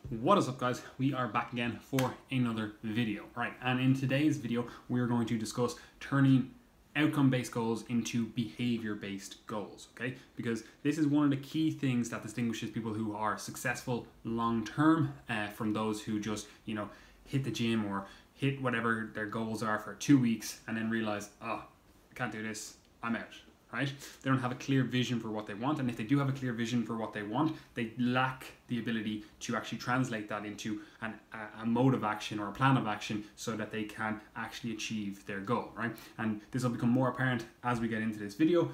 What is up, guys? We are back again for another video. Right, and in today's video we're going to discuss turning outcome-based goals into behavior-based goals, okay? Because this is one of the key things that distinguishes people who are successful long-term from those who just, hit the gym or hit whatever their goals are for 2 weeks and then realize, oh, I can't do this, I'm out. Right? They don't have a clear vision for what they want, and if they do have a clear vision for what they want, they lack the ability to actually translate that into a mode of action or a plan of action so that they can actually achieve their goal, right? And this will become more apparent as we get into this video.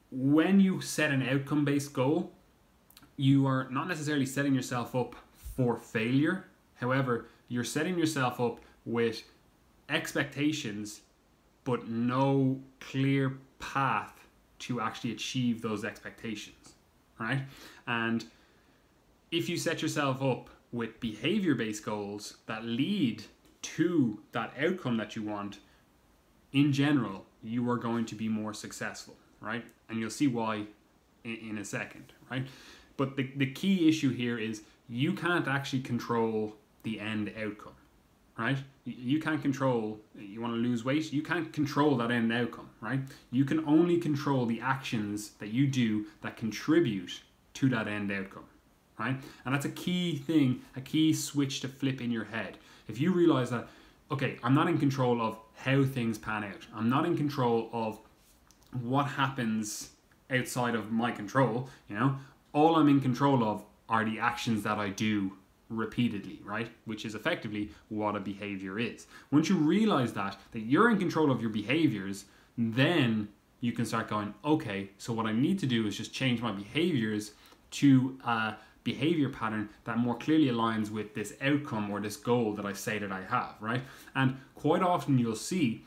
When you set an outcome-based goal, you are not necessarily setting yourself up for failure. However, you're setting yourself up with expectations but no clear path to actually achieve those expectations, right? And if you set yourself up with behavior-based goals that lead to that outcome that you want, in general, you are going to be more successful, right? And you'll see why in a second, right? But the key issue here is you can't actually control the end outcome. Right? You can't control, you want to lose weight, you can't control that end outcome, right? You can only control the actions that you do that contribute to that end outcome, right? And that's a key thing, a key switch to flip in your head. If you realize that, okay, I'm not in control of how things pan out, I'm not in control of what happens outside of my control, all I'm in control of are the actions that I do repeatedly, right? Which is effectively what a behavior is. Once you realize that you're in control of your behaviors, then you can start going, okay, so what I need to do is just change my behaviors to a behavior pattern that more clearly aligns with this outcome or this goal that I say that I have, right? And quite often you'll see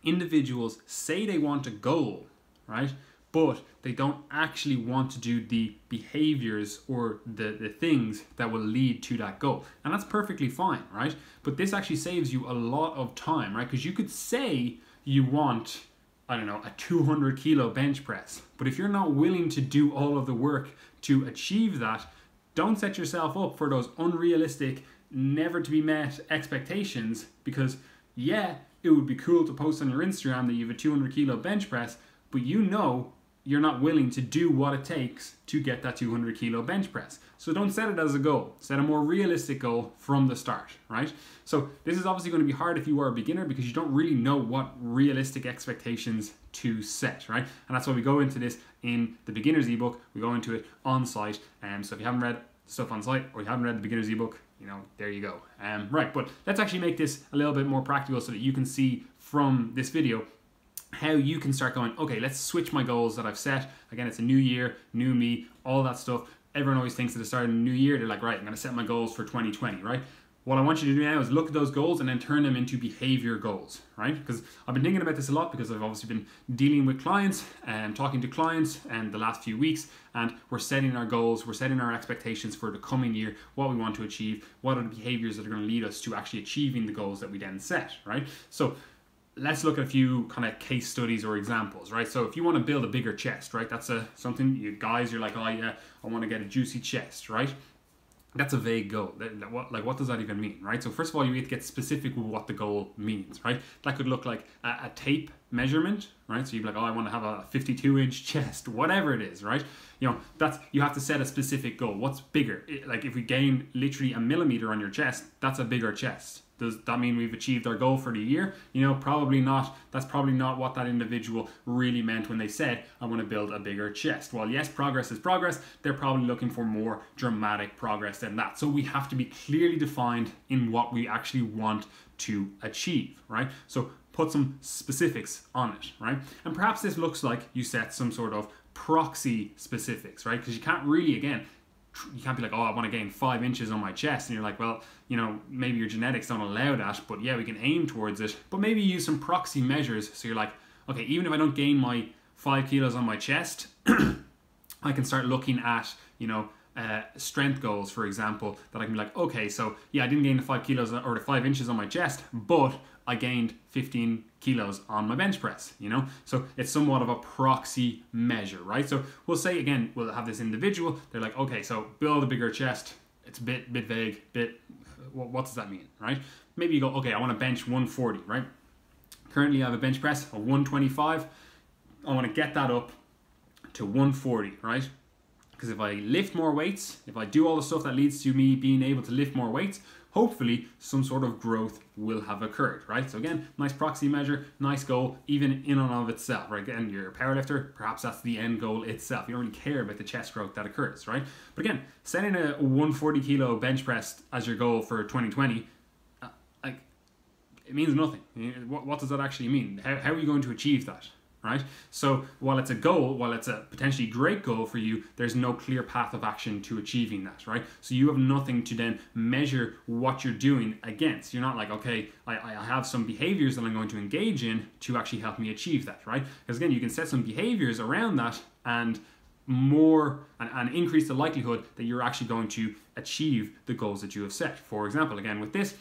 individuals say they want a goal, right? But they don't actually want to do the behaviors or the things that will lead to that goal. And that's perfectly fine, right? But this actually saves you a lot of time, right? Because you could say you want, I don't know, a 200 kilo bench press. But if you're not willing to do all of the work to achieve that, don't set yourself up for those unrealistic, never to be met expectations. Because yeah, it would be cool to post on your Instagram that you have a 200 kilo bench press, but you're not willing to do what it takes to get that 200 kilo bench press. So don't set it as a goal. Set a more realistic goal from the start, right? So this is obviously going to be hard if you are a beginner because you don't really know what realistic expectations to set, right? And that's why we go into this in the beginner's ebook. We go into it on site. So if you haven't read stuff on site or you haven't read the beginner's ebook, there you go. Right, but let's actually make this a little bit more practical so that you can see from this video how you can start going, okay, let's switch my goals that I've set. Again, it's a new year, new me, all that stuff. Everyone always thinks at the start of the new year, they're like, right, I'm going to set my goals for 2020, right? What I want you to do now is look at those goals and then turn them into behavior goals, right? Because I've been thinking about this a lot because I've obviously been dealing with clients and talking to clients and the last few weeks, and we're setting our goals, we're setting our expectations for the coming year, what we want to achieve, what are the behaviors that are going to lead us to actually achieving the goals that we then set, right? So let's look at a few kind of case studies or examples, right? So if you want to build a bigger chest, right? That's something you guys, you're like, oh yeah, I want to get a juicy chest, right? That's a vague goal. What does that even mean, right? So first of all, you need to get specific with what the goal means, right? That could look like a tape measurement, right? So you'd be like, oh, I want to have a 52-inch chest, whatever it is, right? You have to set a specific goal. What's bigger? Like if we gain literally a millimeter on your chest, that's a bigger chest. Does that mean we've achieved our goal for the year? Probably not. That's probably not what that individual really meant when they said, I want to build a bigger chest. Well, yes, progress is progress. They're probably looking for more dramatic progress than that. So we have to be clearly defined in what we actually want to achieve, right? So put some specifics on it, right? And perhaps this looks like you set some sort of proxy specifics, right? Because you can't really, again, you can't be like, oh, I want to gain 5 inches on my chest. And you're like, well, maybe your genetics don't allow that, but yeah, we can aim towards it. But maybe use some proxy measures. So you're like, okay, even if I don't gain my 5 kilos on my chest, I can start looking at, strength goals, for example, that I can be like, okay, so yeah, I didn't gain the 5 kilos or the 5 inches on my chest, but I gained 15 kilos on my bench press, So it's somewhat of a proxy measure, right? So we'll say, again, we'll have this individual, they're like, okay, so build a bigger chest, it's a bit vague, what does that mean, right? Maybe you go, okay, I want to bench 140, right? Currently I have a bench press of 125. I want to get that up to 140, right? Because if I lift more weights, if I do all the stuff that leads to me being able to lift more weights, hopefully some sort of growth will have occurred, right? So again, nice proxy measure, nice goal, even in and of itself, right? Again, you're a powerlifter, perhaps that's the end goal itself. You don't really care about the chest growth that occurs, right? But again, setting a 140 kilo bench press as your goal for 2020, like, it means nothing. What does that actually mean? How are you going to achieve that? Right? So while it's a goal, while it's a potentially great goal for you, there's no clear path of action to achieving that, right? So you have nothing to then measure what you're doing against. You're not like, okay, I have some behaviors that I'm going to engage in to actually help me achieve that, right? Because again, you can set some behaviors around that and increase the likelihood that you're actually going to achieve the goals that you have set. For example, again, with this,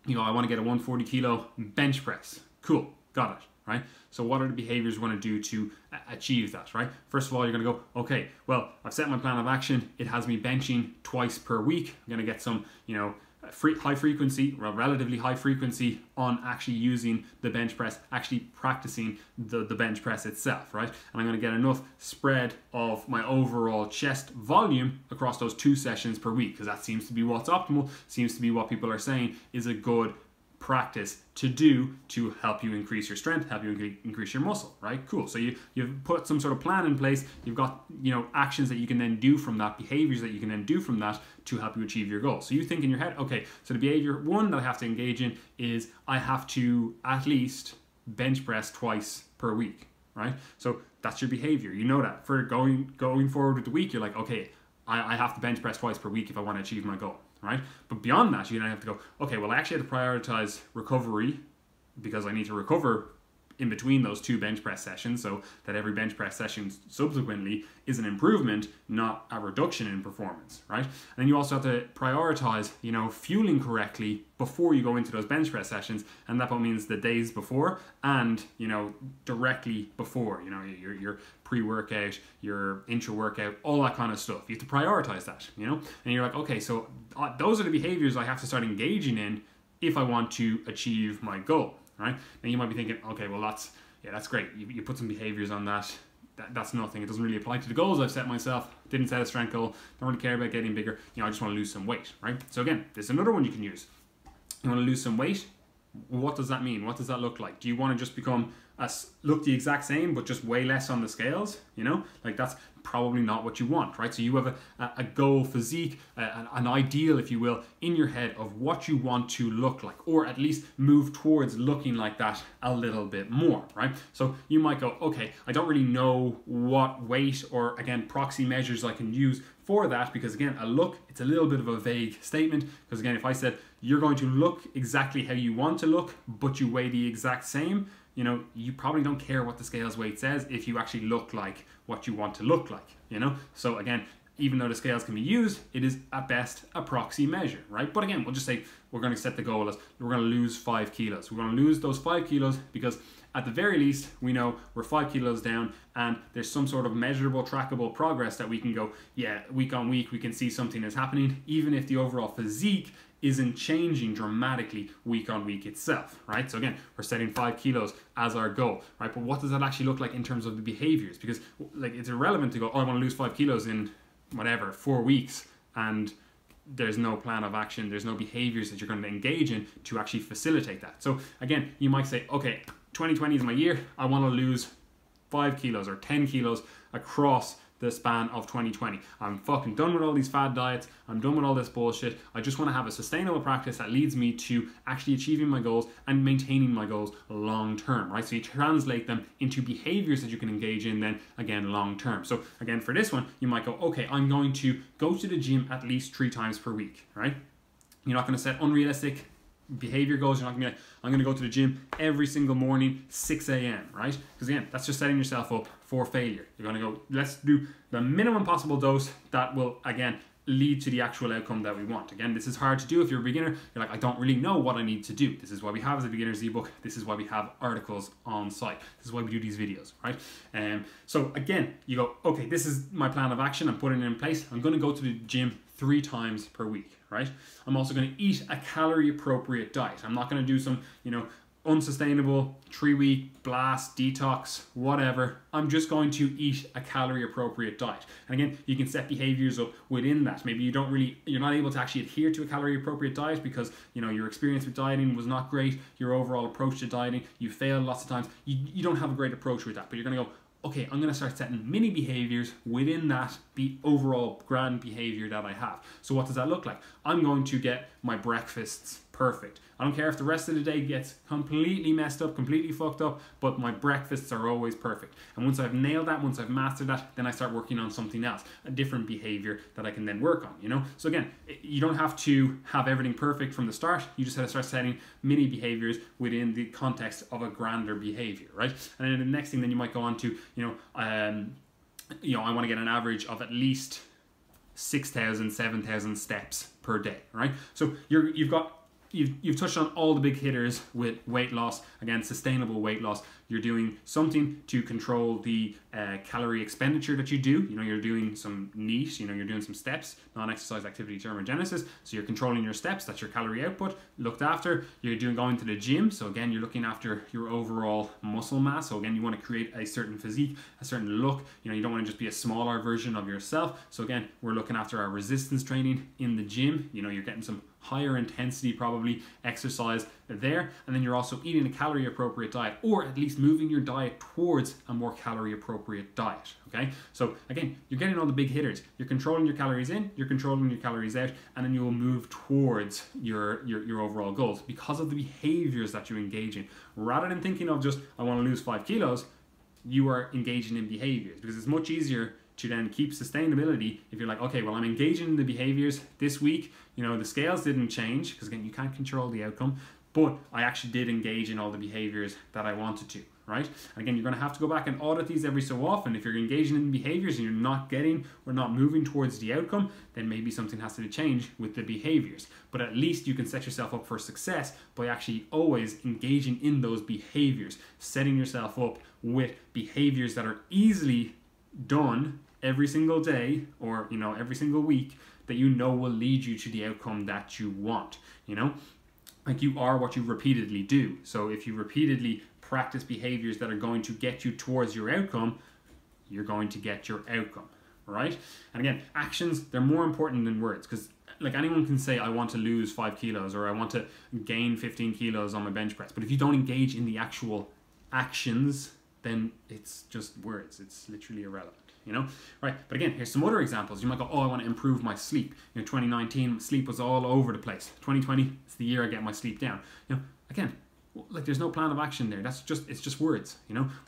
I want to get a 140 kilo bench press. Cool, got it. Right? So what are the behaviors we're going to do to achieve that, right? First of all, you're going to go, okay, well, I've set my plan of action. It has me benching twice per week. I'm going to get some, high frequency, or relatively high frequency on actually using the bench press, actually practicing the bench press itself, right? And I'm going to get enough spread of my overall chest volume across those 2 sessions per week, because that seems to be what's optimal, seems to be what people are saying is a good practice to do to help you increase your strength, help you increase your muscle, right? Cool. So you've put some sort of plan in place. You've got, actions that you can then do from that, behaviors that you can then do from that to help you achieve your goal. So you think in your head, okay, so the behavior 1 that I have to engage in is I have to at least bench press twice per week, right? So that's your behavior. You know that. For going forward with the week, you're like, okay, I have to bench press twice per week if I want to achieve my goal. Right? But beyond that, you then have to go, okay, well, I actually have to prioritize recovery because I need to recover in between those 2 bench press sessions, so that every bench press session subsequently is an improvement, not a reduction in performance, right? And then you also have to prioritize, fueling correctly before you go into those bench press sessions, and that means the days before and, directly before, your pre-workout, your intra-workout, all that kind of stuff. You have to prioritize that, and you're like, okay, so those are the behaviors I have to start engaging in if I want to achieve my goal. Right? Now you might be thinking, okay, well that's great. You put some behaviors on that. That's nothing. It doesn't really apply to the goals I've set myself. Didn't set a strength goal. Don't really care about getting bigger. I just want to lose some weight, right? So again, there's another one you can use. You want to lose some weight. What does that mean? What does that look like? Do you want to just look the exact same but just way less on the scales? Like that's probably not what you want, right? So you have a goal physique, an ideal, if you will, in your head of what you want to look like, or at least move towards looking like that a little bit more, right? So you might go, okay, I don't really know what weight or, again, proxy measures I can use for that, because again, it's a little bit of a vague statement, because again, if I said you're going to look exactly how you want to look, but you weigh the exact same, you probably don't care what the scales weight says if you actually look like what you want to look like, So again, even though the scales can be used, it is at best a proxy measure, right? But again, we'll just say we're going to set the goal as we're going to lose 5 kilos. We're going to lose those 5 kilos because at the very least, we know we're 5 kilos down and there's some sort of measurable, trackable progress that we can go, yeah, week on week, we can see something is happening, even if the overall physique isn't changing dramatically week on week itself, right? So again, we're setting 5 kilos as our goal, right? But what does that actually look like in terms of the behaviors? Because like it's irrelevant to go, oh, I want to lose 5 kilos in whatever, 4 weeks, and there's no plan of action, there's no behaviors that you're going to engage in to actually facilitate that. So again, you might say, okay, 2020 is my year, I want to lose 5 kilos or 10 kilos across the span of 2020. I'm fucking done with all these fad diets. I'm done with all this bullshit. I just want to have a sustainable practice that leads me to actually achieving my goals and maintaining my goals long term, right? So you translate them into behaviors that you can engage in then again long term. So again, for this one, you might go, okay, I'm going to go to the gym at least 3 times per week, right? You're not going to set unrealistic behavior goals. You're not going to be like, I'm going to go to the gym every single morning, 6 a.m., right? Because again, that's just setting yourself up for failure. You're going to go, let's do the minimum possible dose that will, again, lead to the actual outcome that we want. Again, this is hard to do if you're a beginner. You're like, I don't really know what I need to do. This is why we have the beginner's ebook. This is why we have articles on site. This is why we do these videos, right? So again, you go, okay, this is my plan of action. I'm putting it in place. I'm going to go to the gym 3 times per week, right? I'm also going to eat a calorie appropriate diet. I'm not going to do some, unsustainable 3-week blast, detox, whatever. I'm just going to eat a calorie appropriate diet. And again, you can set behaviors up within that. Maybe you're not able to actually adhere to a calorie appropriate diet because, your experience with dieting was not great. Your overall approach to dieting, you failed lots of times. You don't have a great approach with that, but you're going to go, okay, I'm going to start setting mini behaviors within that the overall grand behavior that I have. So what does that look like? I'm going to get my breakfasts perfect. I don't care if the rest of the day gets completely messed up, completely fucked up, but my breakfasts are always perfect. And once I've nailed that, once I've mastered that, then I start working on something else, a different behavior that I can then work on, So again, you don't have to have everything perfect from the start. You just have to start setting mini behaviors within the context of a grander behavior, right? And then the next thing then you might go on to, I want to get an average of at least 6,000, 7,000 steps per day, right? So you've touched on all the big hitters with weight loss. Again, sustainable weight loss. You're doing something to control the calorie expenditure that you do. You're doing some NEAT, you're doing some steps, non-exercise activity thermogenesis. So you're controlling your steps, that's your calorie output, looked after. You're going to the gym. So again, you're looking after your overall muscle mass. So again, you want to create a certain physique, a certain look. You don't want to just be a smaller version of yourself. So again, we're looking after our resistance training in the gym. You're getting some higher intensity probably exercise there, and then you're also eating a calorie appropriate diet, or at least moving your diet towards a more calorie appropriate diet. Okay, so again, you're getting all the big hitters. You're controlling your calories in, you're controlling your calories out, and then you will move towards your overall goals because of the behaviors that you engage in. Rather than thinking of just, I want to lose 5 kilos, you are engaging in behaviors, because it's much easier to then keep sustainability if you're like, okay, well, I'm engaging in the behaviors this week. The scales didn't change because again, you can't control the outcome, but I actually did engage in all the behaviors that I wanted to, right? And again, you're going to have to go back and audit these every so often. If you're engaging in behaviors and you're not getting or not moving towards the outcome, then maybe something has to change with the behaviors. But at least you can set yourself up for success by actually always engaging in those behaviors, setting yourself up with behaviors that are easily done every single day or every single week that will lead you to the outcome that you want. Like, you are what you repeatedly do. So if you repeatedly practice behaviors that are going to get you towards your outcome, you're going to get your outcome, right? And again, actions, they're more important than words, because like, anyone can say, I want to lose 5 kilos or I want to gain 15 kilos on my bench press, but if you don't engage in the actual actions, then it's just words. It's literally irrelevant, right? But again, here's some other examples. You might go, oh, I want to improve my sleep. 2019, sleep was all over the place. 2020, it's the year I get my sleep down. Again, like, there's no plan of action there. It's just words.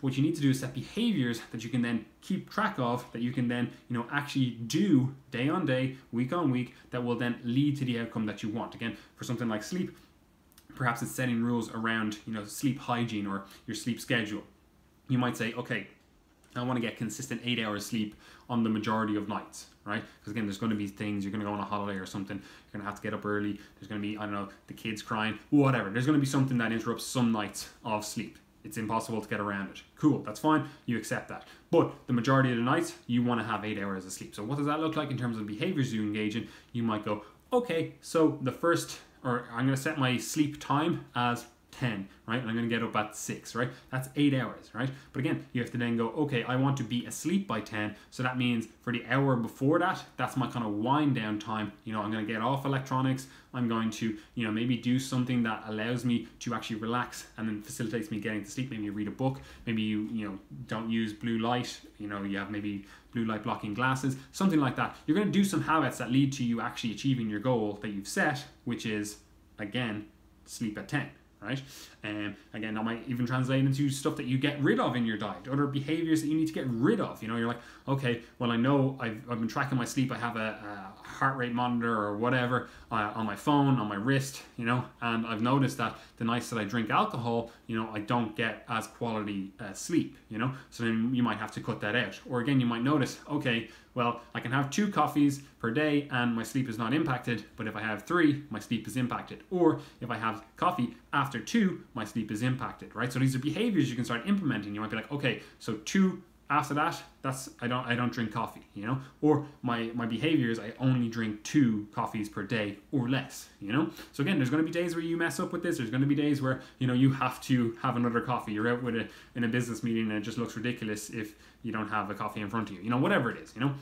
What you need to do is set behaviors that you can then keep track of, that you can then, actually do day on day, week on week, that will then lead to the outcome that you want. Again, for something like sleep, perhaps it's setting rules around, sleep hygiene or your sleep schedule. You might say, okay, I want to get consistent 8 hours sleep on the majority of nights, right? Because again, there's going to be things, you're going to go on a holiday or something, you're going to have to get up early, there's going to be, I don't know, the kids crying, whatever. There's going to be something that interrupts some nights of sleep. It's impossible to get around it. Cool, that's fine, you accept that. But the majority of the nights, you want to have 8 hours of sleep. So what does that look like in terms of behaviors you engage in? You might go, okay, so I'm going to set my sleep time as 10, right? And I'm going to get up at 6, right? That's 8 hours, right? But again, you have to then go, okay, I want to be asleep by 10. So that means for the hour before that, that's my kind of wind down time. I'm going to get off electronics. I'm going to, maybe do something that allows me to actually relax and then facilitates me getting to sleep. Maybe you read a book. Maybe you don't use blue light. You have maybe blue light blocking glasses, something like that. You're going to do some habits that lead to you actually achieving your goal that you've set, which is, again, sleep at 10. Right? Again, that might even translate into stuff that you get rid of in your diet, other behaviors that you need to get rid of. You're like, okay, well, I know I've been tracking my sleep. I have a heart rate monitor or whatever on my phone, on my wrist, and I've noticed that the nights that I drink alcohol, I don't get as quality sleep, so then you might have to cut that out. Or again, you might notice, okay, well, I can have 2 coffees per day and my sleep is not impacted, but if I have 3, my sleep is impacted. Or if I have coffee after 2, my sleep is impacted, right? So these are behaviors you can start implementing. You might be like, okay, so 2 After that, I don't drink coffee, you know, or my behavior is I only drink 2 coffees per day or less, you know. So again, there's going to be days where you mess up with this. There's going to be days where, you know, you have to have another coffee. You're out with in a business meeting and it just looks ridiculous if you don't have a coffee in front of you, you know, whatever it is, you know.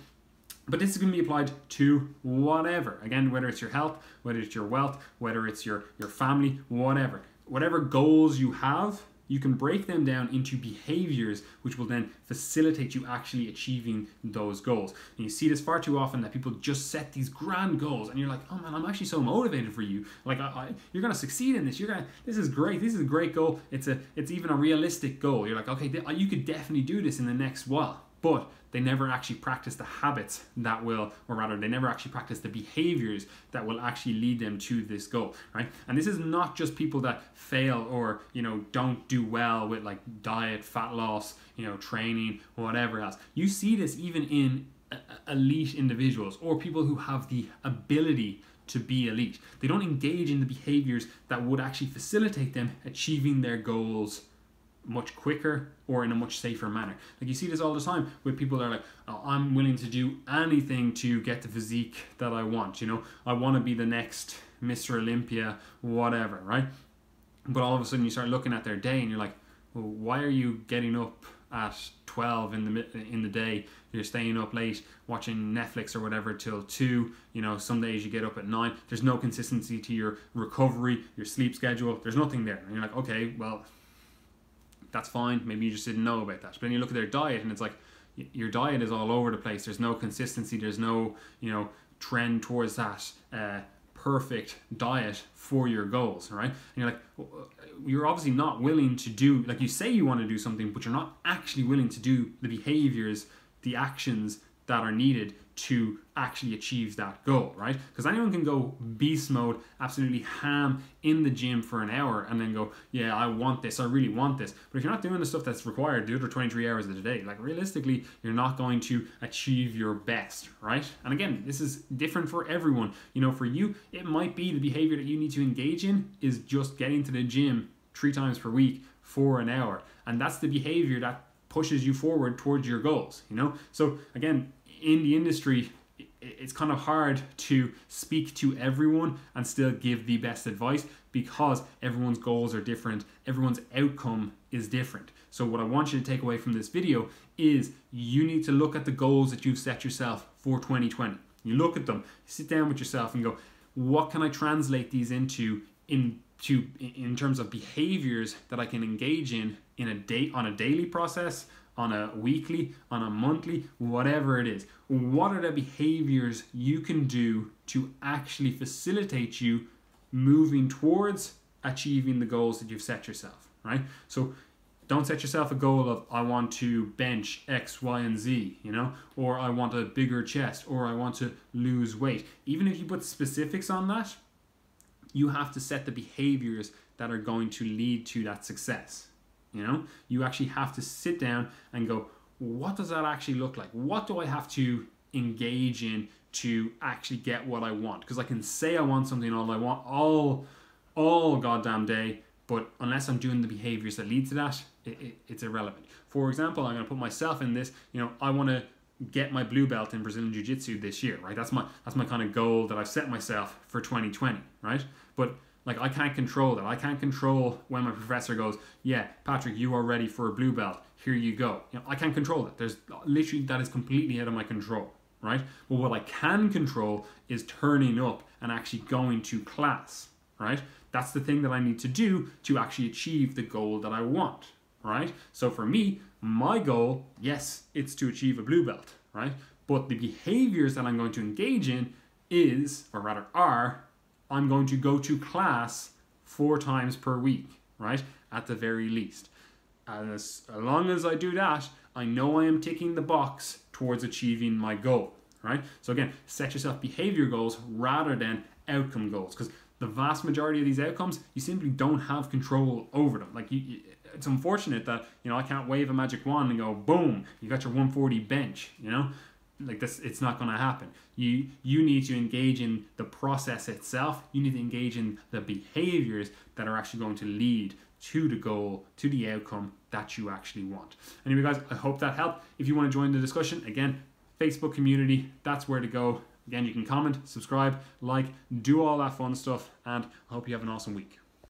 But this is going to be applied to whatever. Again, whether it's your health, whether it's your wealth, whether it's your family, whatever goals you have, you can break them down into behaviors which will then facilitate you actually achieving those goals. And you see this far too often, that people just set these grand goals and you're like, oh man, I'm actually so motivated for you. Like you're going to succeed in this. This is great. This is a great goal. It's even a realistic goal. You're like, okay, you could definitely do this in the next while. But they never actually practice the habits that will, or rather they never actually practice the behaviors that will actually lead them to this goal, right? And this is not just people that fail or, you know, don't do well with like diet, fat loss, you know, training, whatever else. You see this even in elite individuals or people who have the ability to be elite. They don't engage in the behaviors that would actually facilitate them achieving their goals much quicker or in a much safer manner. Like you see this all the time with people that are like, oh, I'm willing to do anything to get the physique that I want, you know, I want to be the next Mr. Olympia, whatever, right? But all of a sudden you start looking at their day and you're like, well, why are you getting up at 12 in the day? You're staying up late watching Netflix or whatever till 2, you know, some days you get up at 9. There's no consistency to your recovery, your sleep schedule, there's nothing there. And you're like, okay, well, that's fine. Maybe you just didn't know about that. But then you look at their diet and it's like, your diet is all over the place. There's no consistency. There's no, you know, trend towards that perfect diet for your goals, right? And you're like, you're obviously not willing to do, like you say you want to do something, but you're not actually willing to do the behaviors, the actions that are needed to actually achieve that goal, right? Because anyone can go beast mode, absolutely ham in the gym for an hour and then go, yeah, I want this, I really want this. But if you're not doing the stuff that's required the other 23 hours of the day, like realistically, you're not going to achieve your best, right? And again, this is different for everyone. You know, for you, it might be the behavior that you need to engage in is just getting to the gym 3 times per week for an hour. And that's the behavior that pushes you forward towards your goals, you know? So again, in the industry, it's kind of hard to speak to everyone and still give the best advice because everyone's goals are different, everyone's outcome is different. So what I want you to take away from this video is you need to look at the goals that you've set yourself for 2020. You look at them, sit down with yourself and go, what can I translate these into in terms of behaviors that I can engage in on a daily process, on a weekly, on a monthly, whatever it is. What are the behaviors you can do to actually facilitate you moving towards achieving the goals that you've set yourself, right? So don't set yourself a goal of, I want to bench X, Y, and Z, you know, or I want a bigger chest, or I want to lose weight. Even if you put specifics on that, you have to set the behaviors that are going to lead to that success. You know, you actually have to sit down and go, what does that actually look like? What do I have to engage in to actually get what I want? Because I can say I want something all goddamn day, but unless I'm doing the behaviors that lead to that, it's irrelevant. For example, I'm going to put myself in this, you know, I want to get my blue belt in Brazilian Jiu-Jitsu this year, right? That's my kind of goal that I've set myself for 2020, right? But like, I can't control that. I can't control when my professor goes, yeah, Patrick, you are ready for a blue belt. Here you go. You know, I can't control that. There's literally, that is completely out of my control, right? But what I can control is turning up and actually going to class, right? That's the thing that I need to do to actually achieve the goal that I want, right? So for me, my goal, yes, it's to achieve a blue belt, right? But the behaviors that I'm going to engage in are, I'm going to go to class 4 times per week, right? At the very least. And as long as I do that, I know I am ticking the box towards achieving my goal, right? So again, set yourself behavior goals rather than outcome goals, because the vast majority of these outcomes, you simply don't have control over them. Like, it's unfortunate that, you know, I can't wave a magic wand and go, boom, you got your 140 bench, you know? like this, it's not going to happen. You need to engage in the process itself. You need to engage in the behaviors that are actually going to lead to the goal, to the outcome that you actually want. Anyway, guys, I hope that helped. If you want to join the discussion, again, Facebook community, that's where to go. Again, you can comment, subscribe, like, do all that fun stuff, and I hope you have an awesome week.